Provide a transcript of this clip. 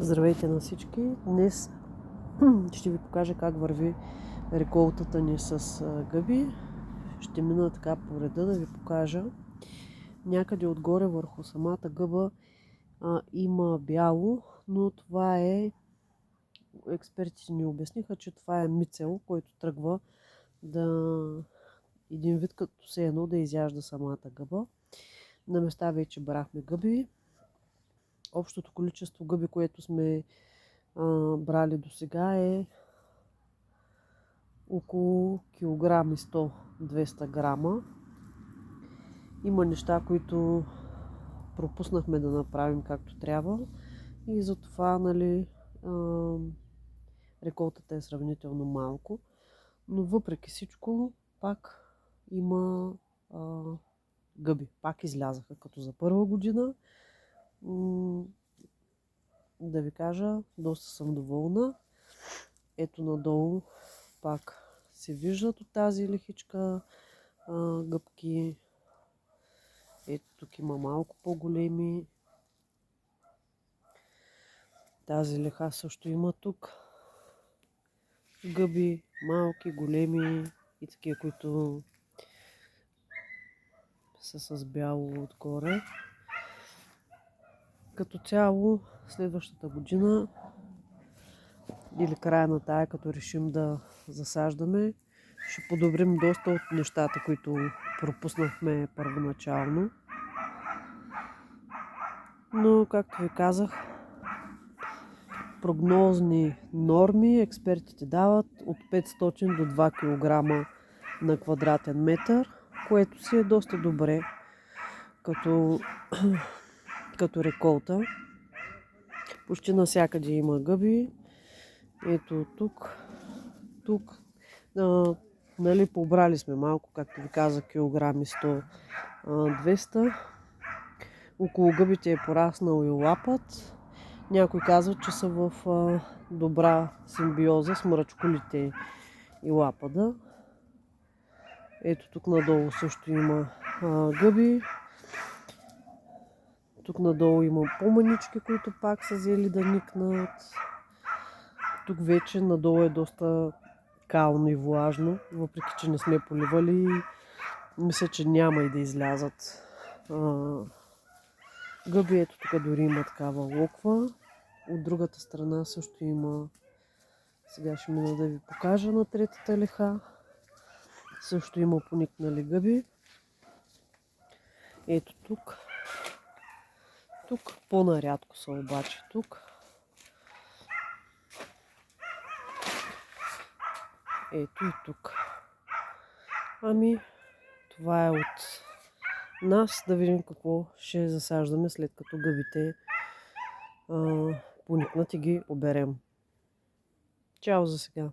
Здравейте на всички! Днес ще ви покажа как върви реколтата ни с гъби. Ще мина така по реда да ви покажа. Някъде отгоре върху самата гъба има бяло, но това е... Експертите ни обясниха, че това е мицел, който тръгва един вид като все едно да изяжда самата гъба. На места вече брахме гъби. Общото количество гъби, което сме брали до сега е около килограм и 100-200 грама. Има неща, които пропуснахме да направим както трябва и затова реколтата е сравнително малко, но въпреки всичко пак има гъби. Пак излязаха като за първа година. Да ви кажа, доста съм доволна. Ето надолу пак се виждат от тази лихичка гъбки. Ето тук има малко по-големи. Тази леха също има тук гъби, малки, големи и такива, които са с бяло отгоре. Като цяло следващата година или края на тая, като решим да засаждаме, ще подобрим доста от нещата, които пропуснахме първоначално. Но, както ви казах, прогнозни норми експертите дават от 500 до 2 кг на квадратен метър, което си е доста добре като реколта. Почти навсякъде има гъби. Ето тук. Побрали сме малко, както ви казах, килограми 100-200. Около гъбите е пораснал и лапът. Някои казват, че са в добра симбиоза с мръчколите и лапада. Ето тук надолу също има гъби. Тук надолу има по-манички, които пак са взели да никнат. Тук вече надолу е доста кално и влажно, въпреки че не сме поливали. Мисля, че няма и да излязат гъби. Ето тук дори има такава локва. От другата страна също има. Сега ще мина да ви покажа на третата леха. Също има поникнали гъби. Ето тук. Тук по-нарядко са обаче тук. Ето и тук. Това е от нас. Да видим какво ще засаждаме след като гъбите поникнат и ги оберем. Чао за сега!